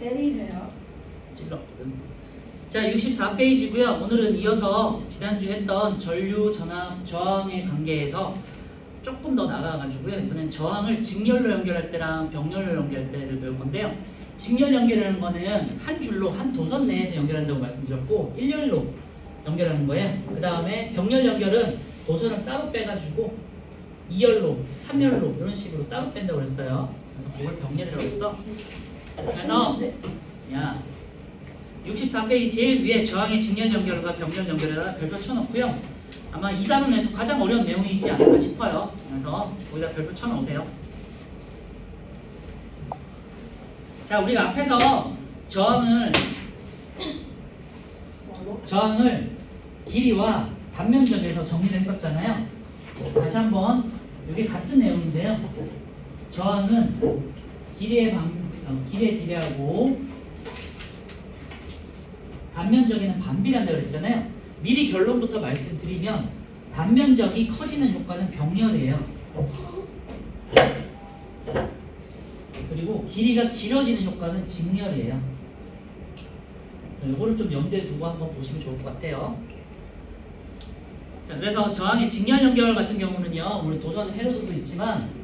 때리세요. 찔렀거든. 자, 64페이지고요. 오늘은 이어서 지난주 했던 전류 전압 저항의 관계에서 조금 더 나가가지고요. 이번엔 저항을 직렬로 연결할 때랑 병렬로 연결할 때를 배울 건데요. 직렬 연결하는 거는 한 줄로 한 도선 내에서 연결한다고 말씀드렸고 일렬로 연결하는 거예요. 그 다음에 병렬 연결은 도선을 따로 빼가지고 2열로, 3열로 이런 식으로 따로 뺀다고 그랬어요. 그래서 그걸 병렬이라고 했어. 그래서 야 64페이지 제일 위에 저항의 직렬 연결과 병렬 연결에다 별표 쳐놓고요. 아마 이 단원에서 가장 어려운 내용이지 않을까 싶어요. 그래서 거기다 별표 쳐놓으세요. 자, 우리가 앞에서 저항을 길이와 단면적에서 정리를 했었잖아요. 다시 한번 이게 같은 내용인데요. 저항은 길이에 비례하고 단면적에는 반비례한다고 그랬잖아요. 미리 결론부터 말씀드리면 단면적이 커지는 효과는 병렬이에요. 그리고 길이가 길어지는 효과는 직렬이에요. 이거를 좀 염두에 두고 한번 보시면 좋을 것 같아요. 자, 그래서 저항의 직렬 연결 같은 경우는요, 우리 도선 회로도도 있지만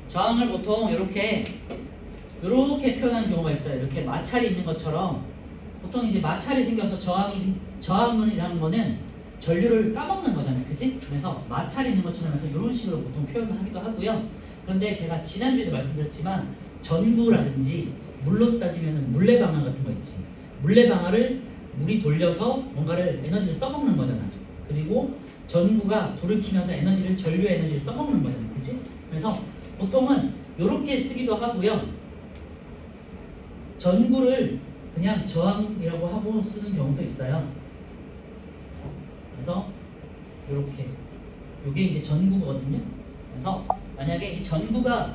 저항을 보통 이렇게 표현하는 경우가 있어요. 이렇게 마찰이 있는 것처럼 보통 이제 마찰이 생겨서 저항이라는 거는 전류를 까먹는 거잖아요. 그치? 그래서 마찰이 있는 것처럼 해서 이런 식으로 보통 표현을 하기도 하고요. 그런데 제가 지난주에도 말씀드렸지만 전구라든지 물로 따지면 물레방아 같은 거 있지. 물레방아를 물이 돌려서 뭔가를 에너지를 써먹는 거잖아. 그리고 전구가 불을 켜면서 전류 에너지를 써먹는 거잖아요. 그치? 그래서 보통은 이렇게 쓰기도 하고요. 전구를 그냥 저항이라고 하고 쓰는 경우도 있어요. 그래서 이렇게 이게 이제 전구거든요. 그래서 만약에 이 전구가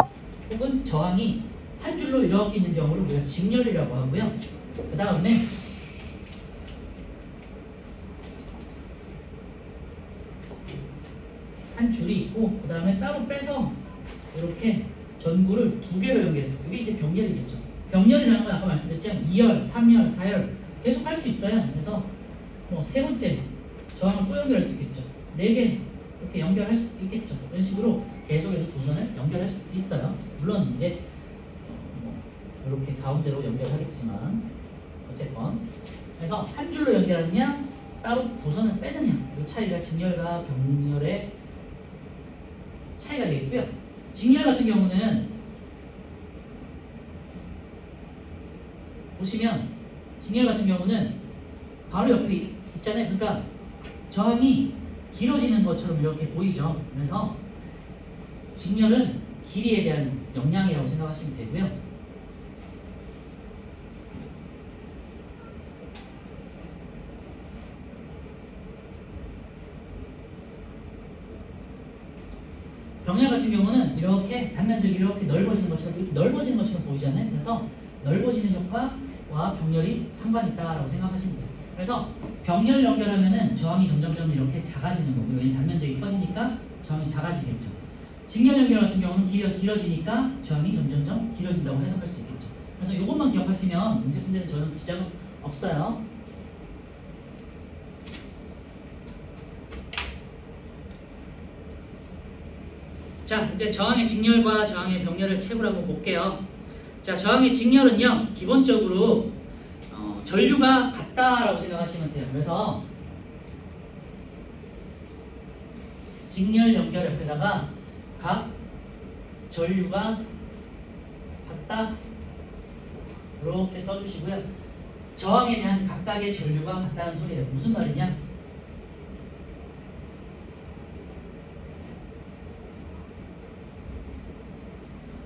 혹은 저항이 한 줄로 이렇게 있는 경우를 우리가 직렬이라고 하고요. 그 다음에 한 줄이 있고 그 다음에 따로 빼서 이렇게 전구를 두 개로 연결했어요. 이게 이제 병렬이겠죠. 병렬이라는 건 아까 말씀드렸지만 2열, 3열, 4열 계속 할 수 있어요. 그래서 뭐 세 번째 저항을 또 연결할 수 있겠죠. 4개 이렇게 연결할 수 있겠죠. 이런 식으로 계속해서 도선을 연결할 수 있어요. 물론 이제 이렇게 가운데로 연결하겠지만 어쨌건 그래서 한 줄로 연결하느냐 따로 도선을 빼느냐 이 차이가 직렬과 병렬의 차이가 되겠고요. 직렬 같은 경우는 보시면 직렬 같은 경우는 바로 옆에 있잖아요. 그러니까 저항이 길어지는 것처럼 이렇게 보이죠. 그래서 직렬은 길이에 대한 영향이라고 생각하시면 되고요. 병렬 같은 경우는 이렇게 단면적이 이렇게 넓어지는 것처럼 보이잖아요. 그래서 넓어지는 효과와 병렬이 상관이 있다라고 생각하시면 돼요. 그래서 병렬 연결하면은 저항이 점점점 이렇게 작아지는 거고요. 왜냐면 단면적이 커지니까 저항이 작아지겠죠. 직렬 연결 같은 경우는 길어지니까 저항이 점점점 길어진다고 해석할 수 있겠죠. 그래서 이것만 기억하시면 문제 푼 데는 저는 지장은 없어요. 자, 근데 저항의 직렬과 저항의 병렬을 책으로 한번 볼게요. 자, 저항의 직렬은요, 기본적으로 전류가 같다라고 생각하시면 돼요. 그래서 직렬 연결 옆에다가 각 전류가 같다 이렇게 써주시고요. 저항에 대한 각각의 전류가 같다는 소리예요. 무슨 말이냐?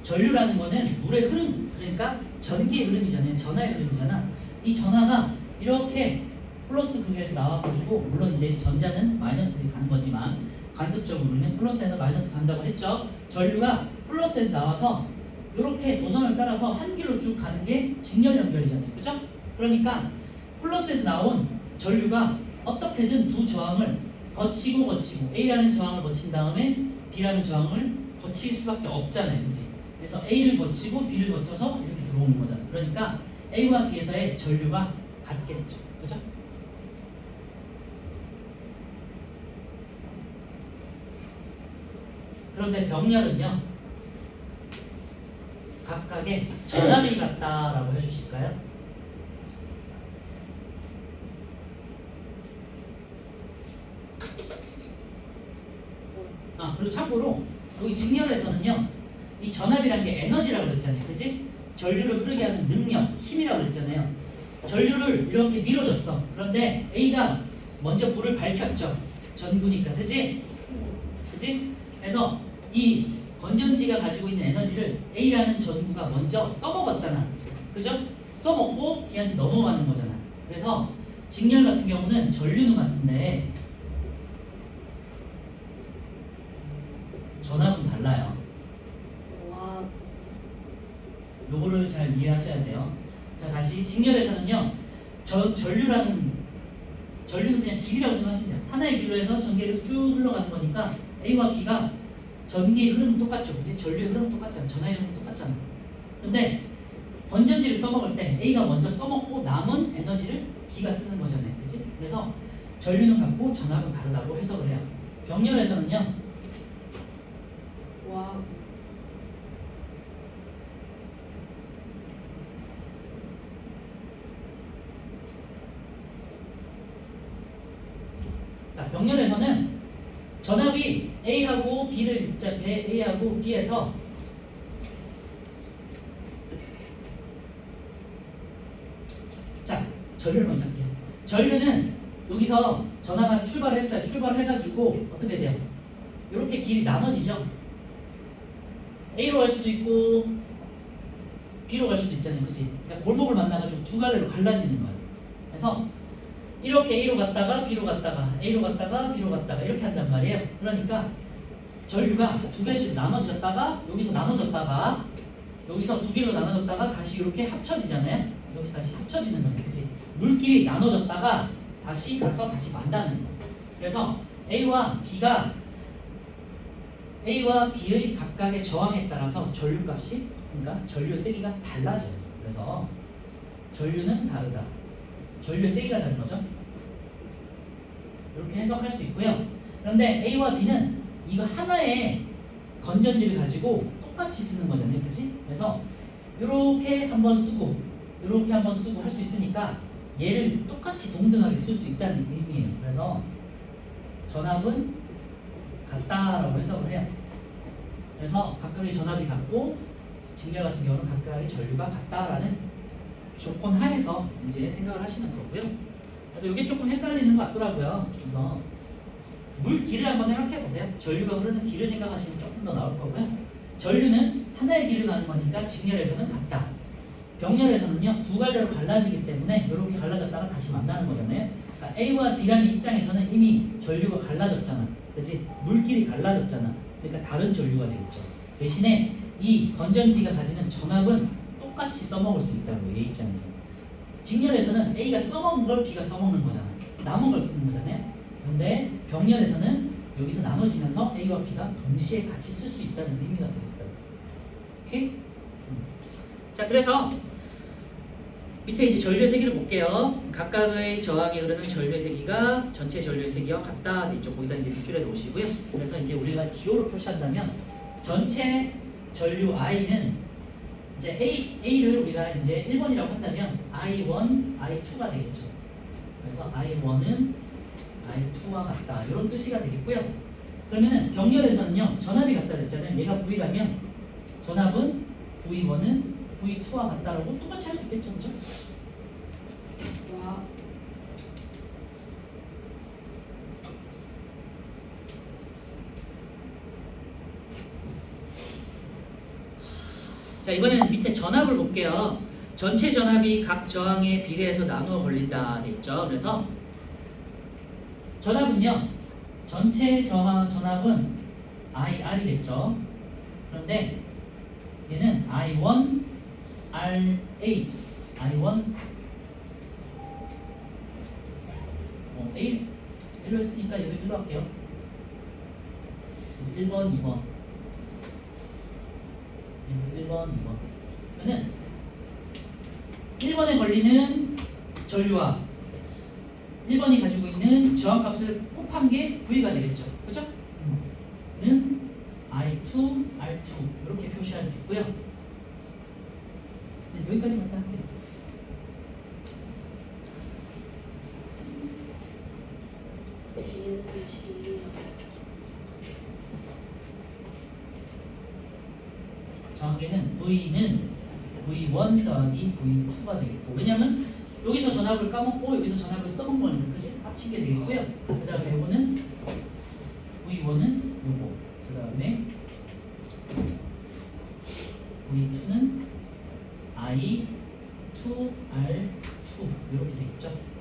전류라는 거는 물의 흐름, 그러니까 전기의 흐름이잖아요. 전하의 흐름이잖아. 이 전하가 이렇게 플러스 극에서 나와가지고 물론 이제 전자는 마이너스로 가는 거지만 관습적으로는 플러스에서 마이너스 간다고 했죠. 전류가 플러스에서 나와서 이렇게 도선을 따라서 한 길로 쭉 가는 게 직렬 연결이잖아요. 그렇죠? 그러니까 플러스에서 나온 전류가 어떻게든 두 저항을 거치고 A라는 저항을 거친 다음에 B라는 저항을 거칠 수밖에 없잖아요, 그치? 그래서 A를 거치고 B를 거쳐서 이렇게 들어오는 거잖아. 그러니까 A와 B에서의 전류가 같겠죠, 그죠? 그런데 병렬은요, 각각의 전압이 같다라고 해주실까요? 그리고 참고로 여기 직렬에서는요, 이 전압이라는 게 에너지라고 그랬잖아요, 그치? 전류를 흐르게 하는 능력, 힘이라고 그랬잖아요. 전류를 이렇게 밀어줬어. 그런데 A가 먼저 불을 밝혔죠. 전구니까, 그치? 그치? 그래서 이 건전지가 가지고 있는 에너지를 A라는 전구가 먼저 써먹었잖아. 그죠? 써먹고 B한테 넘어가는 거잖아. 그래서 직렬 같은 경우는 전류는 같은데 전압은 달라요. 와, 요거를 잘 이해하셔야 돼요. 자, 다시 직렬에서는요, 전류는 그냥 길이라고 생각하시면 돼요. 하나의 길로에서 전기를 쭉 흘러가는 거니까 A와 B가 전기의 흐름은 똑같죠, 그치? 전류의 흐름은 똑같잖아. 전하의 흐름은 똑같잖아. 근데 건전지를 써먹을 때 A가 먼저 써먹고 남은 에너지를 B가 쓰는 거잖아요, 그치? 그래서 전류는 같고 전압은 다르다고 해석을 해요. 병렬에서는요, 와, 자, 병렬에서는 전압이 A하고 B를 A하고 B에서 자, 전류를 먼저 할게요. 전류는 여기서 전압이 출발했어요. 출발해가지고 어떻게 돼요? 이렇게 길이 나눠지죠. A로 갈 수도 있고 B로 갈 수도 있잖아요, 그치? 그러니까 골목을 만나가지고 두 갈래로 갈라지는 거예요. 그래서 이렇게 A로 갔다가 B로 갔다가 A로 갔다가 B로 갔다가 이렇게 한단 말이에요. 그러니까 전류가 두 개로 나눠졌다가 여기서 나눠졌다가 여기서 두 개로 나눠졌다가 다시 이렇게 합쳐지잖아요. 여기서 다시 합쳐지는 거예요, 그치? 물끼리 나눠졌다가 다시 가서 다시 만나는 거예요. 그래서 A와 B의 각각의 저항에 따라서 전류값이, 그러니까 전류 세기가 달라져요. 그래서 전류는 다르다. 전류의 세기가 다른 거죠. 이렇게 해석할 수 있고요. 그런데 A와 B는 이거 하나의 건전지를 가지고 똑같이 쓰는 거잖아요, 그치? 그래서 이렇게 한번 쓰고 이렇게 한번 쓰고 할 수 있으니까 얘를 똑같이 동등하게 쓸 수 있다는 의미예요. 그래서 전압은 같다라고 해석을 해요. 그래서 각각의 전압이 같고 직렬 같은 경우는 각각의 전류가 같다라는 조건 하에서 이제 생각을 하시는 거고요. 그래서 이게 조금 헷갈리는 것 같더라고요. 그래서 물길을 한번 생각해 보세요. 전류가 흐르는 길을 생각하시면 조금 더 나올 거고요. 전류는 하나의 길을 가는 거니까 직렬에서는 같다. 병렬에서는요, 두 갈래로 갈라지기 때문에 이렇게 갈라졌다가 다시 만나는 거잖아요. 그러니까 A와 B라는 입장에서는 이미 전류가 갈라졌잖아. 그치? 물길이 갈라졌잖아. 그러니까 다른 전류가 되겠죠. 대신에 이 건전지가 가지는 전압은 똑같이 써먹을 수 있다고 얘 입장에서. 직렬에서는 A가 써먹은 걸 B가 써먹는 거잖아. 남은 걸 쓰는 거잖아요. 근데 병렬에서는 여기서 나눠지면서 A와 B가 동시에 같이 쓸 수 있다는 의미가 되겠어요. 오케이? 자, 그래서 밑에 이제 전류의 세기를 볼게요. 각각의 저항에 흐르는 전류의 세기가 전체 전류의 세기와 같다 돼 있죠. 거기다 이제 밑줄에 놓으시고요. 그래서 이제 우리가 기호로 표시한다면 전체 전류 I는 이제 A를 우리가 이제 1번이라고 한다면 I1, I2가 되겠죠. 그래서 I1은 I2와 같다. 이런 뜻이가 되겠고요. 그러면은 병렬에서는요, 전압이 같다 그랬잖아요. 얘가 V라면 전압은 V1은 V2와 같다라고 똑같이 할 수 있겠죠, 그죠? 와, 자, 이번에는 밑에 전압을 볼게요. 전체 전압이 각 저항에 비례해서 나누어 걸린다 돼 있죠. 그래서 전압은요, 전체 전압은 IR이겠죠. 그런데 얘는 I1, RA, I1, A 1로 했으니까 여기 1로 할게요. 1번, 2번. 1번, 2번. 그러면 1번에 걸리는 전류와 1번이 가지고 있는 저항값을 곱한 게 V가 되겠죠. 그죠? 는 I2, R2 이렇게 표시할 수 있고요. 네, 여기까지만 딱 할게요. 정확히는 V는 V1 더하기 V2가 되겠고, 왜냐면 여기서 전압을 까먹고 여기서 전압을 써먹은 거니까, 그치? 합친 게 되겠고요. 그 다음에 요거는 V1은 요거, 그 다음에 V2는 I2, R2 이렇게 되겠죠.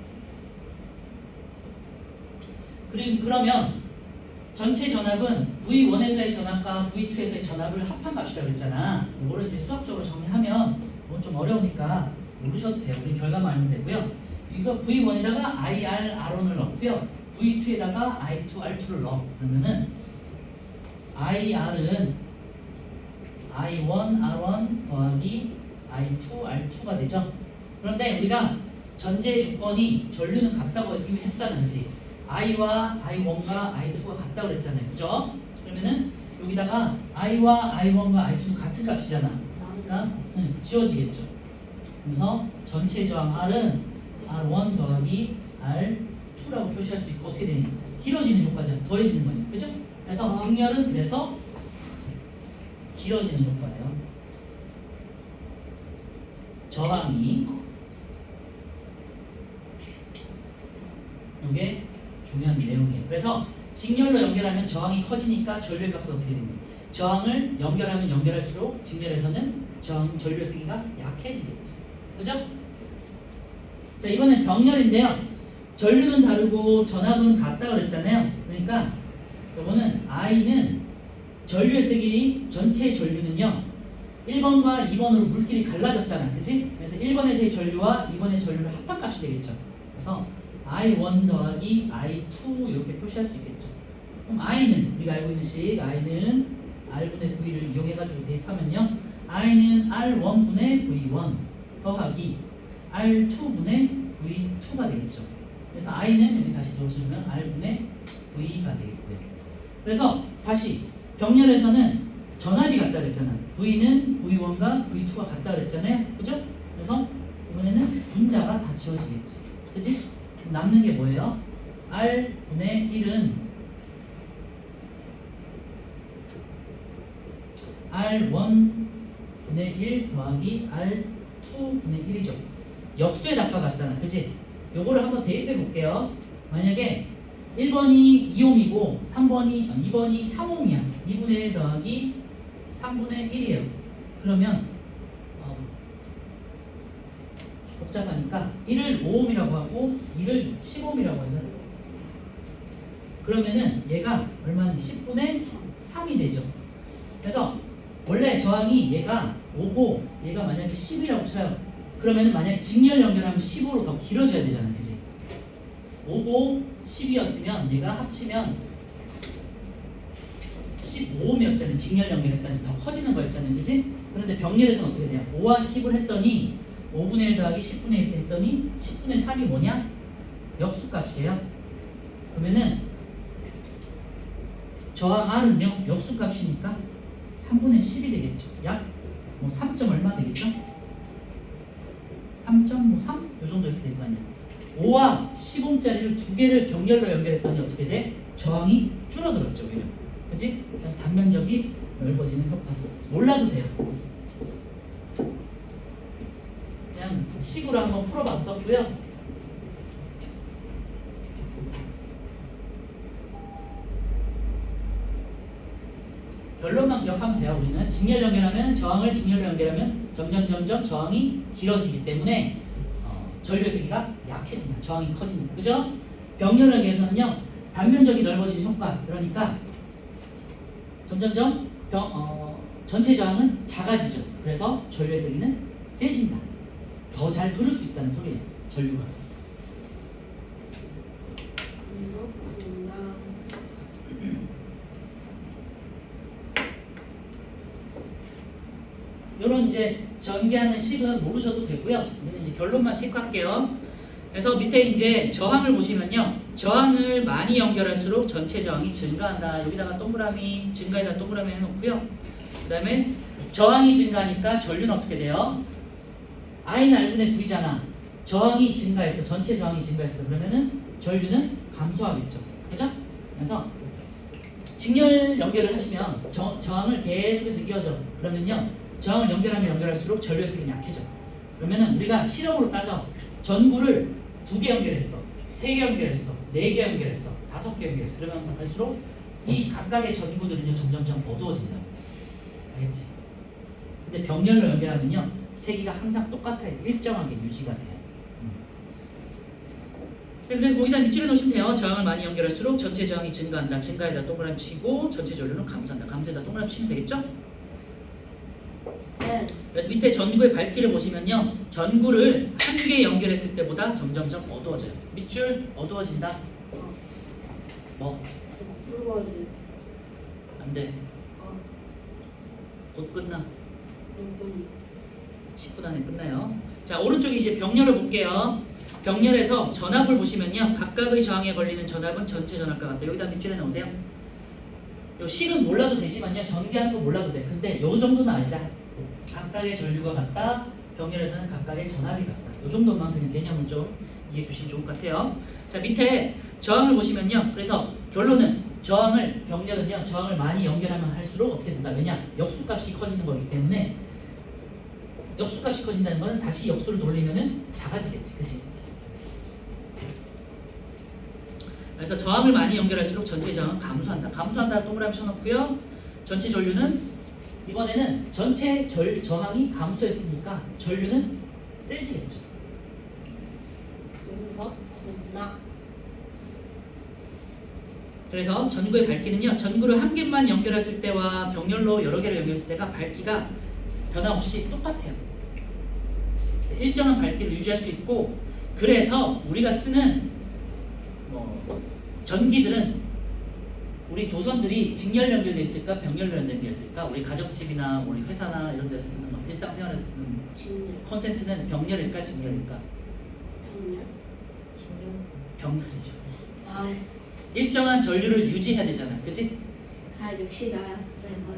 그러면 전체 전압은 V1에서의 전압과 V2에서의 전압을 합한 값이라고 했잖아. 이거를 이제 수학적으로 정리하면 이건 좀 어려우니까 모르셔도 돼요. 우리 결과만 알면 되고요. 이거 V1에다가 IR, R1을 넣고요. V2에다가 I2, R2를 넣어. 그러면은 IR은 I1, R1 더하기 I2, R2가 되죠. 그런데 우리가 전제 조건이 전류는 같다고 이미 했잖아, 그렇지? I와 I1과 I2가 같다고 그랬잖아요, 그죠? 그러면은 여기다가 I와 I1과 I2는 같은 값이잖아. 그러니까 지워지겠죠. 그래서 전체 저항 R은 R1 더하기 R2라고 표시할 수 있고, 어떻게 되니? 길어지는 효과죠. 더해지는 거니, 그죠? 그래서 직렬은 그래서 길어지는 효과예요. 저항이 이게 중요한 내용이에요. 그래서 직렬로 연결하면 저항이 커지니까 전류의 값은 어떻게 됩니까? 저항을 연결하면 연결할수록 직렬에서는 전류의 세기가 약해지겠지. 그죠? 자, 이번엔 병렬인데요. 전류는 다르고 전압은 같다 그랬잖아요. 그러니까 이거는 I는 전류의 세기, 전체 전류는요 1번과 2번으로 물길이 갈라졌잖아, 그치? 그래서 1번에서의 전류와 2번의 전류를 합한값이 되겠죠. 그래서 I1 더하기 I2 이렇게 표시할 수 있겠죠. 그럼 I는 우리가 알고 있는 식 I는 R분의 V를 이용해가지고 대입하면요 I는 R1분의 V1 더하기 R2분의 V2가 되겠죠. 그래서 I는 여기 다시 넣으시면 R분의 V가 되겠고요. 그래서 다시 병렬에서는 전압이 같다 그랬잖아. V는 V1과 V2가 같다 그랬잖아요. 그죠? 그래서 이번에는 분자가 다 지워지겠지. 그치? 남는 게 뭐예요? R분의 1은 R1분의 1 더하기 R2분의 1이죠. 역수에 낚아갔잖아. 그치? 요거를 한번 대입해 볼게요. 만약에 1번이 2옴이고 2번이 3옴이야. 2분의 1 더하기 3분의 1이에요. 그러면 복잡하니까 1을 5옴이라고 하고 1을 10옴이라고 하잖아. 그러면은 얘가 얼마니? 10분의 3이 되죠. 그래서 원래 저항이 얘가 5고 얘가 만약에 10이라고 쳐요. 그러면은 만약에 직렬 연결하면 15로 더 길어져야 되잖아. 그치? 5고 10이었으면 얘가 합치면 15옴이었잖아요. 직렬 연결했더니 더 커지는 거였잖아요. 그치? 그런데 병렬에서는 어떻게 돼요? 5와 10을 했더니 5분의 1 더하기 10분의 1 했더니 10분의 3이 뭐냐? 역수값이에요. 그러면은 저항 R은요 역수값이니까 3분의 10이 되겠죠. 약 3점 얼마 되겠죠? 3.3? 요 정도 이렇게 될 거 아니야. 5와 10옴짜리를 두 개를 병렬로 연결했더니 어떻게 돼? 저항이 줄어들었죠. 오히려. 그치? 그래서 단면적이 넓어지는 효과. 몰라도 돼요. 그냥 식으로 한번 풀어봤었고요. 결론만 기억하면 돼요. 우리는 직렬 연결하면 저항을 직렬로 연결하면 점점 저항이 길어지기 때문에 전류의 세기가 약해진다. 저항이 커지니까. 그죠? 병렬 연결에서는요 단면적이 넓어지는 효과. 그러니까 점점 전체 저항은 작아지죠. 그래서 전류의 세기는 세진다. 더 잘 흐를 수 있다는 소리예요. 전류가. 물론 이제 전개하는 식은 모르셔도 되고요. 우리는 이제 결론만 체크할게요. 그래서 밑에 이제 저항을 보시면요. 저항을 많이 연결할수록 전체 저항이 증가한다. 여기다가 동그라미, 증가에다 동그라미 해놓고요. 그 다음에 저항이 증가하니까 전류는 어떻게 돼요? I는 R분의 V잖아. 저항이 증가했어. 전체 저항이 증가했어. 그러면은 전류는 감소하겠죠. 그죠? 그래서 직렬 연결을 하시면 저항을 계속해서 이어져. 그러면요. 저항을 연결하면 연결할수록 전류의 색이 약해져. 그러면은 우리가 실험으로 따져. 전구를 2개 연결했어, 3개 연결했어, 4개 연결했어, 5개 연결했어. 그러면 갈수록 이 각각의 전구들은요 점점점 어두워진다. 알겠지? 근데 병렬로 연결하면요 세기가 항상 똑같아요. 일정하게 유지가 돼요. 그래서 거기다 밑줄에 놓으시면 돼요. 저항을 많이 연결할수록 전체 저항이 증가한다. 증가에다 동그라미 치고 전체 전류는 감소한다. 감소에다 동그라미 치면 되겠죠? 네. 그래서 밑에 전구의 밝기를 보시면요 전구를 한 개 연결했을 때보다 점점점 어두워져요. 밑줄 어두워진다. 뭐? 불러야지. 안돼. 아, 곧 끝나. 너무 10분 안에 끝나요. 자 오른쪽에 이제 병렬을 볼게요. 병렬에서 전압을 보시면요 각각의 저항에 걸리는 전압은 전체 전압과 같다. 여기다 밑줄에 넣으세요. 요 식은 몰라도 되지만요 전개하는 거 몰라도 돼. 근데 요 정도는 알자. 각각의 전류가 같다. 병렬에서는 각각의 전압이 같다. 요 정도만 그냥 개념을 좀 이해해 주시면 좋을 것 같아요. 자 밑에 저항을 보시면요. 그래서 결론은 병렬은요 저항을 많이 연결하면 할수록 어떻게 된다. 왜냐? 역수값이 커지는 거기 때문에 역수값이 커진다는 거는 다시 역수를 돌리면은 작아지겠지. 그치? 그래서 저항을 많이 연결할수록 전체 저항은 감소한다. 감소한다 동그라미 쳐놓고요. 전체 전류는 이번에는 전체 저항이 감소했으니까 전류는 세지겠죠. 그렇구나. 그래서 전구의 밝기는요. 전구를 한 개만 연결했을 때와 병렬로 여러 개를 연결했을 때가 밝기가 변함없이 똑같아요. 일정한 밝기를 유지할 수 있고 그래서 우리가 쓰는 전기들은 우리 도선들이 직렬 연결되어 있을까 병렬로 연결되어 있을까? 우리 가정집이나 우리 회사나 이런 데서 쓰는 일상생활에서 쓰는 진열. 콘센트는 병렬일까 직렬일까? 병렬. 진열. 병렬이죠. 아, 일정한 전류를 유지해야 되잖아. 그치? 역시 나야.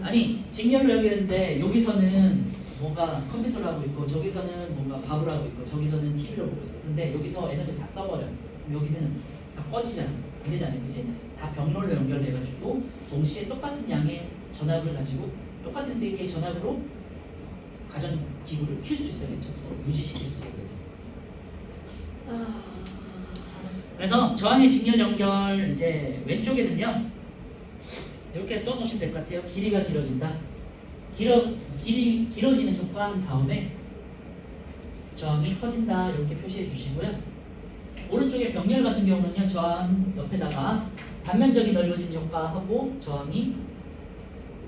아니 직렬로 연결했는데 여기서는 뭔가 컴퓨터를 하고 있고 저기서는 뭔가 밥을 하고 있고 저기서는 TV를 보고 있어. 근데 여기서 에너지를 다 써버려. 그럼 여기는 다 꺼지잖아. 안 되잖아. 그치? 다 병렬로 연결돼가지고 동시에 똑같은 양의 전압을 가지고 똑같은 세기의 전압으로 가전기구를 킬 수 있어야겠죠. 유지시킬 수 있어요. 그래서 저항의 직렬 연결 이제 왼쪽에는요 이렇게 써놓으시면 될 것 같아요. 길이가 길어진다. 길어지는 효과한 다음에 저항이 커진다 이렇게 표시해 주시고요. 오른쪽에 병렬 같은 경우는요 저항 옆에다가 단면적이 넓어진 효과하고 저항이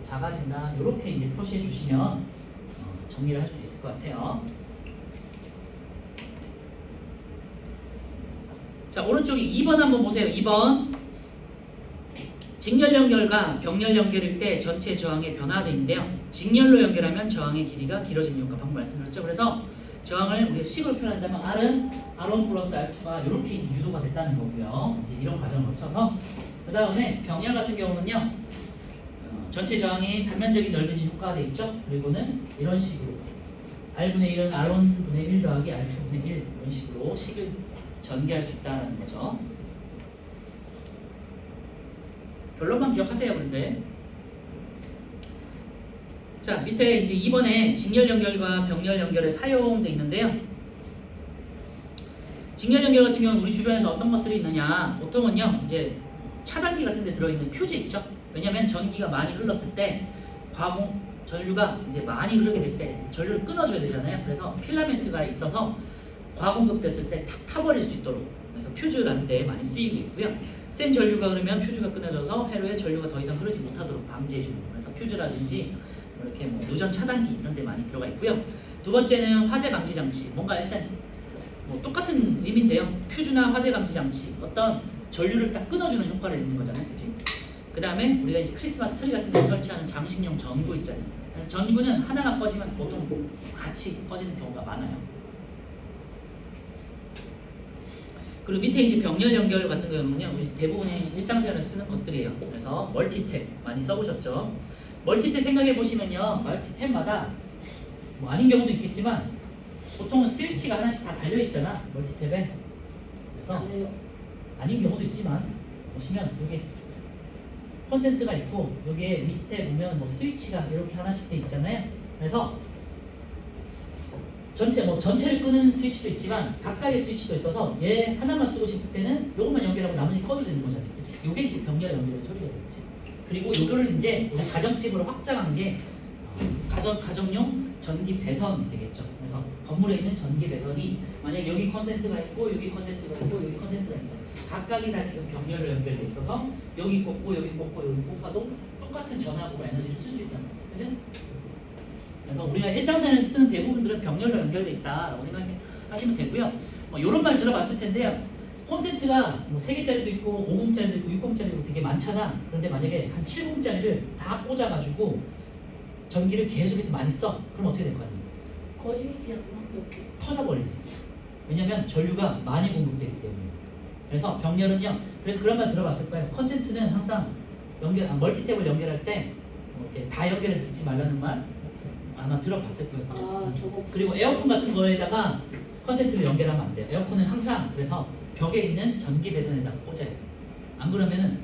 작아진다 이렇게 이제 표시해 주시면 정리를 할 수 있을 것 같아요. 자 오른쪽에 2번 한번 보세요. 2번 직렬 연결과 병렬 연결일 때 전체 저항의 변화가 있는데요. 직렬로 연결하면 저항의 길이가 길어지는 효과 방금 말씀드렸죠. 그래서 저항을 우리가 식으로 표현한다면 R은 R1 플러스 R2가 이렇게 이제 유도가 됐다는 거고요. 이제 이런 과정을 거쳐서 그 다음에 병렬 같은 경우는요 전체 저항이 단면적인 넓어진 효과가 되어 있죠. 그리고는 이런 식으로 R분의 1은 R1분의 1 더하기 R2분의 1 이런 식으로 식을 전개할 수 있다는 거죠. 결론만 기억하세요. 그런데 자 밑에 이제 2번에 직렬 연결과 병렬 연결에 사용되어 있는데요. 직렬 연결 같은 경우는 우리 주변에서 어떤 것들이 있느냐 보통은요 이제 차단기 같은 데 들어있는 퓨즈 있죠. 왜냐면 전기가 많이 흘렀을 때 전류가 이제 많이 흐르게 될 때 전류를 끊어줘야 되잖아요. 그래서 필라멘트가 있어서 과공급 됐을 때 탁 타버릴 수 있도록 그래서 퓨즈라는 데 많이 쓰이고 있고요. 센 전류가 흐르면 퓨즈가 끊어져서 회로에 전류가 더 이상 흐르지 못하도록 방지해주는 그래서 퓨즈라든지 이렇게 뭐 누전 차단기 이런 데 많이 들어가 있고요. 두 번째는 화재 감지 장치. 뭔가 일단 뭐 똑같은 의미인데요. 퓨즈나 화재 감지 장치 어떤 전류를 딱 끊어주는 효과를 있는 거잖아요. 그치? 그 다음에 우리가 이제 크리스마스 트리 같은 데 설치하는 장식용 전구 있잖아요. 그래서 전구는 하나가 꺼지면 보통 같이 꺼지는 경우가 많아요. 그리고 밑에 이제 병렬 연결 같은 경우는요, 우리 대부분의 일상생활에 쓰는 것들이에요. 그래서 멀티탭 많이 써보셨죠? 멀티탭 생각해 보시면요, 멀티탭마다 뭐 아닌 경우도 있겠지만 보통은 스위치가 하나씩 다 달려 있잖아, 멀티탭에. 그래서 그래요. 아닌 경우도 있지만 보시면 여기 콘센트가 있고 여기에 밑에 보면 뭐 스위치가 이렇게 하나씩 돼 있잖아요. 그래서 전체를 끄는 스위치도 있지만 각각의 스위치도 있어서 얘 하나만 쓰고 싶을 때는 요것만 연결하고 나머지 꺼도 되는 거잖아요. 그치? 요게 이제 병렬 연결의 소리가 됐지. 그리고 요거를 이제 우리 가정집으로 확장한 게 가정용 전기 배선이 되겠죠. 그래서 건물에 있는 전기 배선이 만약 여기 컨센트가 있고 여기 컨센트가 있고 여기 컨센트가 있어요. 각각이 다 지금 병렬로 연결돼 있어서 여기 꽂고 여기 꽂고 여기 꽂아도 똑같은 전압으로 에너지를 쓸 수 있다는 거죠. 그죠? 그래서 우리가 일상생활에서 쓰는 대부분들은 병렬로 연결돼 있다라고 생각하시면 되고요. 이런 말 들어봤을 텐데요. 콘센트가 뭐 3개짜리도 있고 5공짜리도 있고 6공짜리도 되게 많잖아. 그런데 만약에 한 7공짜리를 다 꽂아가지고 전기를 계속해서 많이 써. 그럼 어떻게 될 거 아니에요? 거짓이 않나? 몇 개? 터져버리지. 왜냐면 전류가 많이 공급되기 때문에. 그래서 병렬은요. 그래서 그런 말 들어봤을 거예요. 컨센트는 항상 멀티탭을 연결할 때 이렇게 다 연결해서 쓰지 말라는 말 아마 들어봤을 거예요. 아, 저거. 그리고 에어컨 같은 거에다가 컨센트를 연결하면 안 돼요. 에어컨은 항상 그래서 벽에 있는 전기 배선에다가 꽂아야 돼요. 안 그러면은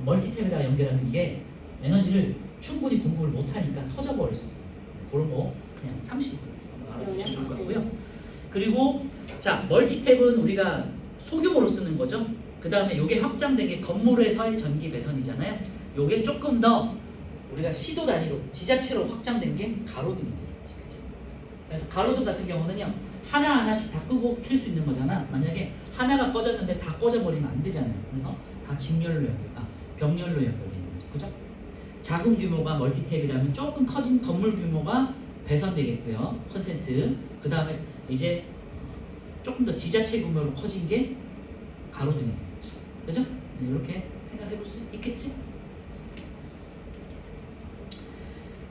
멀티탭에다가 연결하면 이게 에너지를 충분히 공급을 못하니까 터져버릴 수 있어요. 그런 거 그냥 상식으로 알아두시면 좋을 것 같고요. 그리고 자 멀티탭은 우리가 소규모로 쓰는 거죠. 그 다음에 이게 확장된 게 건물에서의 전기 배선이잖아요. 이게 조금 더 우리가 시도 단위로 지자체로 확장된 게 가로등이 되겠지. 그치? 그래서 가로등 같은 경우는요 하나하나씩 다 끄고 켤 수 있는 거잖아. 만약에 하나가 꺼졌는데 다 꺼져버리면 안 되잖아요. 그래서 다 병렬로 연결되는 거죠. 그죠? 작은 규모가 멀티탭이라면 조금 커진 건물 규모가 배선되겠고요. 컨센트. 그 다음에 이제 조금 더 지자체 규모로 커진 게 가로등이 되겠죠. 그죠? 네, 이렇게 생각해 볼 수 있겠지?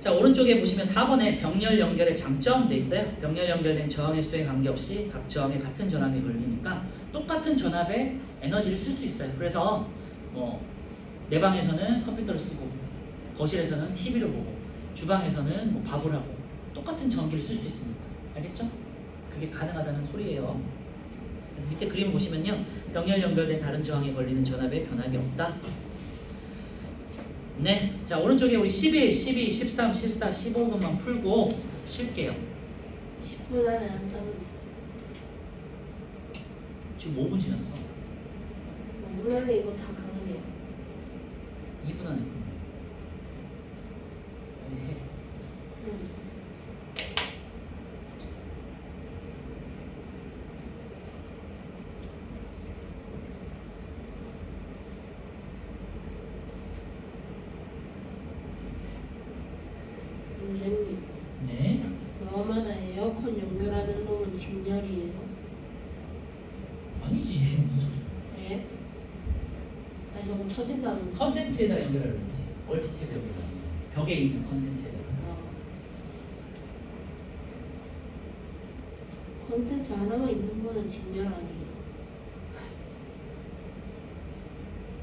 자 오른쪽에 보시면 4번에 병렬 연결의 장점 돼 있어요. 병렬 연결된 저항의 수에 관계없이 각 저항에 같은 전압이 걸리니까 똑같은 전압에 에너지를 쓸 수 있어요. 그래서 내 방에서는 컴퓨터를 쓰고 거실에서는 TV를 보고 주방에서는 뭐 밥을 하고 똑같은 전기를 쓸 수 있으니까 알겠죠? 그게 가능하다는 소리예요. 밑에 그림 보시면요 병렬 연결된 다른 저항에 걸리는 전압에 변함이 없다. 네, 자 오른쪽에 우리 11, 12, 13, 14, 15분만 풀고 쉴게요. 10분 안에 한다고 했어요. 지금 5분 지났어. 5분 안에 이거 다 가능해요. 2분 안에 끝내. 빨리 해. 응. 선생님, 네. 그러면 에어컨 연결하는 놈은 직렬이에요? 아니지 무슨 소리. 왜? 아니 저거 터진다면서. 컨센트에다 연결하려고 했지. 멀티탭에 연결하는 벽에 있는 컨센트에다. 콘센트 하나만 있는 거는 직렬 아니에요?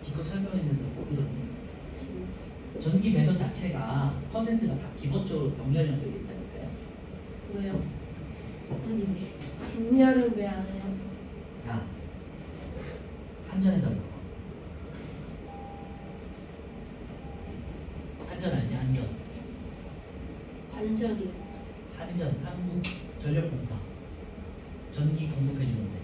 이거 설명했는데 못 들었니? 전기 배선 자체가 컨센트가 다 기본적으로 병렬 연결돼 있다니까요. 왜요? 아니 직렬은 왜 안 해요? 야, 한전에다 넣어. 한전 알지? 한전. 반전이요. 한전, 한국전력공사. 전기 공급해주는데.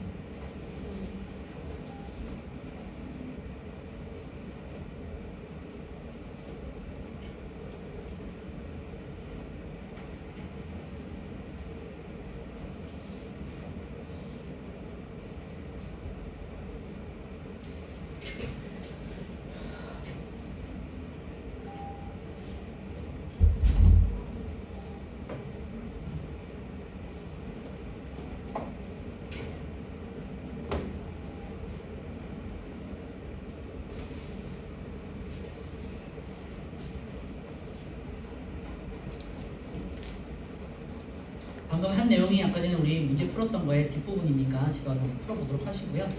방금 한 내용이 아까 전에 우리 문제 풀었던 거의 뒷부분이니까 집에 가서 한번 풀어보도록 하시고요.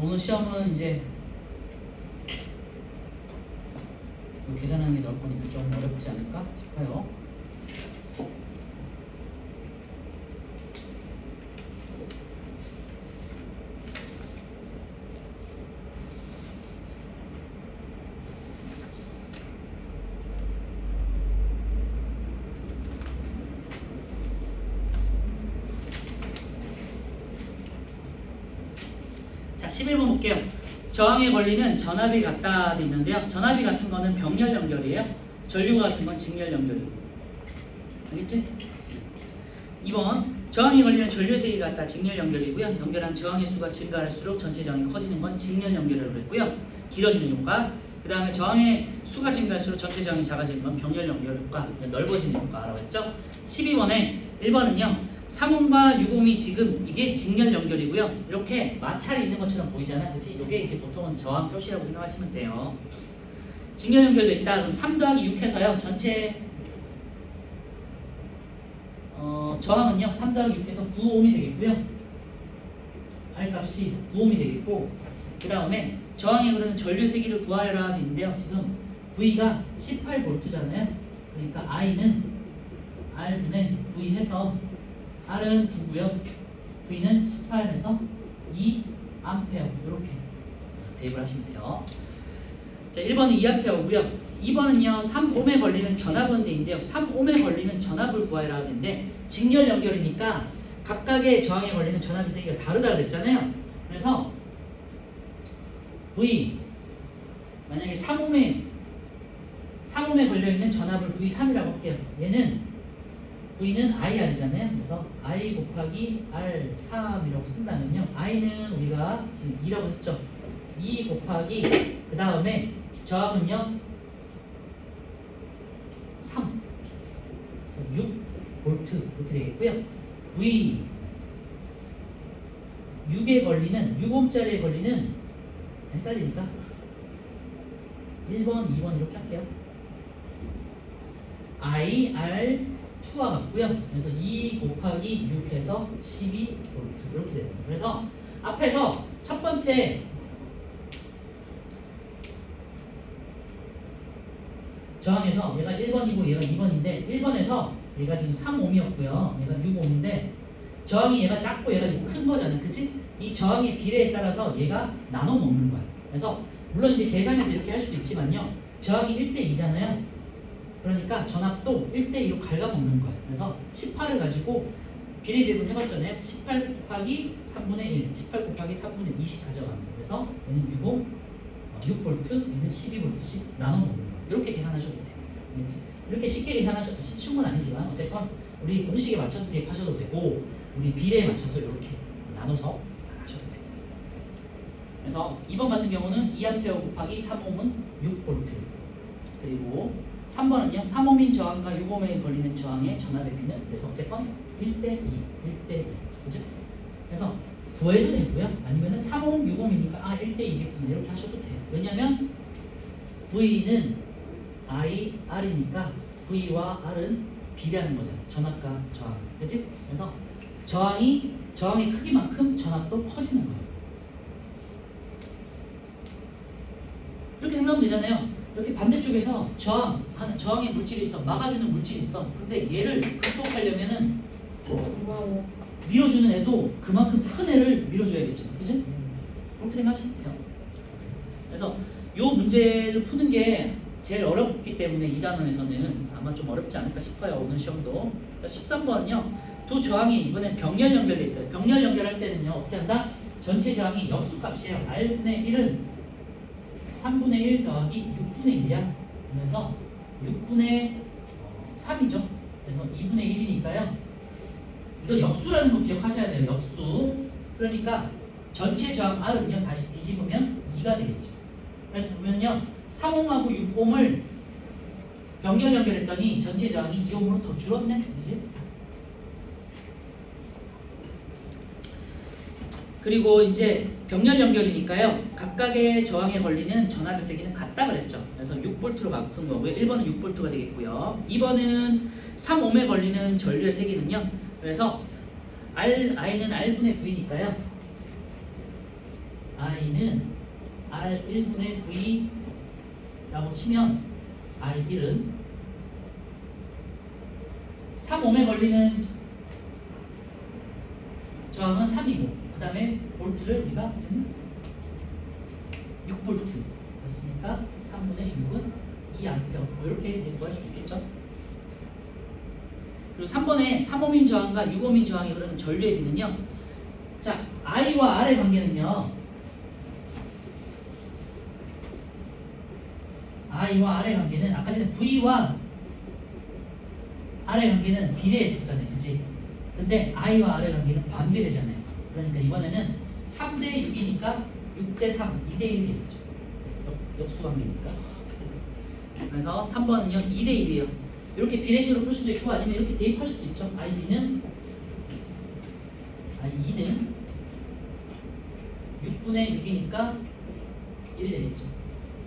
오늘 시험은 이제 계산하는 게 나올 거니까 좀 어렵지 않을까 싶어요. 자, 11번 볼게요. 저항에 걸리는 전압이 같다 돼 있는데요. 전압이 같은 거는 병렬 연결이에요. 전류가 같은 건 직렬 연결이에요. 알겠지? 2번 저항에 걸리는 전류 색이 같다 직렬 연결이고요. 연결한 저항의 수가 증가할수록 전체 저항이 커지는 건 직렬 연결이라고 했고요. 길어지는 효과. 그 다음에 저항의 수가 증가할수록 전체 저항이 작아지는 건 병렬 연결 효과, 넓어지는 효과라고 했죠. 12번에 1번은요. 3옴과 6옴이 지금 이게 직렬 연결이고요. 이렇게 마찰이 있는 것처럼 보이잖아. 그치? 이게 이제 보통은 저항 표시라고 생각하시면 돼요. 직렬 연결도 있다. 그럼 3 더하기 6 해서요. 전체 저항은요. 3 더하기 6 해서 9옴이 되겠고요. R값이 9옴이 되겠고 그 다음에 저항에 흐르는 전류 세기를 구하여라 되는데요. 지금 V가 18V잖아요. 그러니까 I는 R분의 V 해서 R은 9고요. V는 18에서 2A 이렇게 대입을 하시면 돼요. 자, 1번은 2A고요. 2번은요. 3옴에 걸리는 전압은 데인데요. 3옴에 걸리는 전압을 구하여라 하는데 직렬 연결이니까 각각의 저항에 걸리는 전압의 세기가 다르다 그랬잖아요. 그래서 V 만약에 3옴에 걸려있는 전압을 V3이라고 할게요. 얘는 V는 IR이잖아요. 그래서 I 곱하기 R3이라고 쓴다면요. I는 우리가 지금 2라고 했죠. 2 곱하기 그 다음에 저항은요 3 그래서 6V 이렇게 되겠고요. V 6에 걸리는 6옴짜리에 걸리는 헷갈리니까 1번, 2번 이렇게 할게요. IR2와 같고요. 그래서 2 곱하기 6 해서 12V 이렇게 됩니다. 그래서 앞에서 첫 번째 저항에서 얘가 1번이고 얘가 2번인데 1번에서 얘가 지금 3옴이었고요. 얘가 6옴인데 저항이 얘가 작고 얘가 큰 거잖아요. 그치? 이 저항의 비례에 따라서 얘가 나눠 먹는 거야. 그래서 물론 이제 계산해서 이렇게 할 수도 있지만요. 저항이 1대2잖아요. 그러니까 전압도 1대2로 갉아먹는 거야. 그래서 18을 가지고 비례 배분 해봤잖아요. 18 곱하기 3분의 1, 18 곱하기 3분의 2씩 가져가는 거예요. 그래서 얘는 6옴, 6V, 얘는 12V씩 나눠 먹는 거예요. 이렇게 계산하셔도 돼요. 알겠지? 이렇게 쉽게 계산하셔도 쉬운 건 아니지만 어쨌건 우리 공식에 맞춰서 대입하셔도 되고 우리 비례에 맞춰서 이렇게 나눠서 하셔도 돼요. 그래서 2번 같은 경우는 2A 곱하기 3옴은 6V 그리고 3번은요 3옴인 저항과 6옴에 걸리는 저항의 전압의 비는 그래서 어쨌건 1대2 그죠? 그래서 구해도 되고요 아니면은 3옴 6옴이니까 1대2겠구나 이렇게 하셔도 돼요. 왜냐면 V는 I, R이니까 V와 R은 비례하는 거잖아요. 전압과 저항 그치? 그래서 저항의 크기만큼 전압도 커지는 거예요. 이렇게 생각하면 되잖아요. 이렇게 반대쪽에서 저항의 물질이 있어. 막아주는 물질이 있어. 근데 얘를 극복하려면은 밀어주는 애도 그만큼 큰 애를 밀어줘야겠죠. 그죠? 그렇게 생각하시면 돼요. 그래서 이 문제를 푸는 게 제일 어렵기 때문에 2단원에서는 아마 좀 어렵지 않을까 싶어요. 오늘 시험도. 자, 13번은요. 두 저항이 이번엔 병렬 연결돼 있어요. 병렬 연결할 때는요. 어떻게 한다? 전체 저항이 역수값이에요. R분의 1은 3분의 1 더하기 6분의 1이야. 그래서 6분의 3이죠. 그래서 2분의 1이니까요. 이거 역수라는 거 기억하셔야 돼요. 역수. 그러니까 전체 저항 R은요. 다시 뒤집으면 2가 되겠죠. 그래서 보면요. 3옴하고 6옴을 병렬 연결했더니 전체 저항이 2옴으로 더 줄었네. 그지? 그리고 이제 병렬 연결이니까요. 각각의 저항에 걸리는 전압의 세기는 같다 그랬죠. 그래서 6V로 바꾼 거고요. 1번은 6V가 되겠고요. 2번은 3ohm에 걸리는 전류의 세기는요. 그래서 I는 R분의 V니까요. I는 R1분의 V라고 치면 I1은 3ohm에 걸리는 저항은 3이고 그 다음에 볼트를 우리가 6V 였으니까 3분의 6은 2A 이렇게 이제 구할 수 있겠죠. 그리고 3번에 3ohm인 저항과 6ohm인 저항이 흐르는 전류의 비는요. 자, I와 R의 관계는요. I와 R의 관계는 아까 전에 V와 R의 관계는 비례했었잖아요. 그치? 근데 I와 R의 관계는 반비례잖아요. 그러니까 이번에는 3대 6이니까 6대 3, 2대 1이 되겠죠. 역수 관계니까. 그래서 3번은요 2대 1이에요. 이렇게 비례식으로 풀 수도 있고 아니면 이렇게 대입할 수도 있죠. I2는 6분의 6이니까 1이 되겠죠.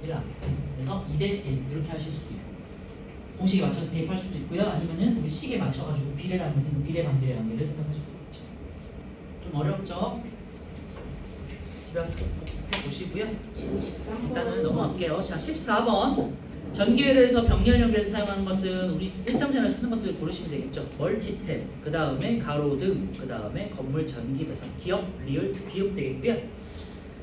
1A. 그래서 2대 1 이렇게 하실 수도 있고 공식에 맞춰서 대입할 수도 있고요. 아니면은 우리 식에 맞춰가지고 비례라는 비례 반비례 관계를 생각할 수도 있겠죠. 좀 어렵죠? 집에 와서 복습해 보시고요. 일단은 넘어갈게요. 자, 14번. 전기회로에서 병렬 연결에서 사용하는 것은 우리 일상생활에 쓰는 것들을 고르시면 되겠죠. 멀티탭, 그 다음에 가로등, 그 다음에 건물 전기 배선, 기역, 리을, 비읍 되겠고요.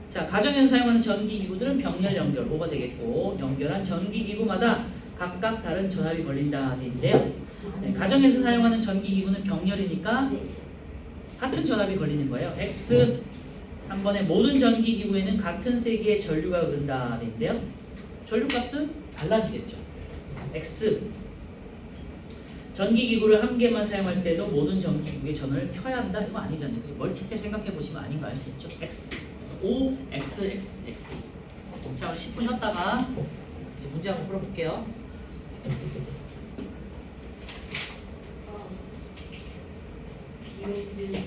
자, 가정에서 사용하는 전기기구들은 병렬 연결, 5가 되겠고 연결한 전기기구마다 각각 다른 전압이 걸린다 되는데요. 네, 가정에서 사용하는 전기기구는 병렬이니까 같은 전압이 걸리는 거예요. X 3번에 모든 전기기구에는 같은 세기의 전류가 흐른다 되는데요. 전류값은 달라지겠죠. X 전기기구를 한 개만 사용할 때도 모든 전기기구의 전원을 켜야 한다? 이거 아니잖아요. 멀티탭 생각해 보시면 아닌 거 알 수 있죠. X 그래서 O, X, X, X. 자, 우리 10분 쉬었다가 이제 문제 한번 풀어볼게요. 비율들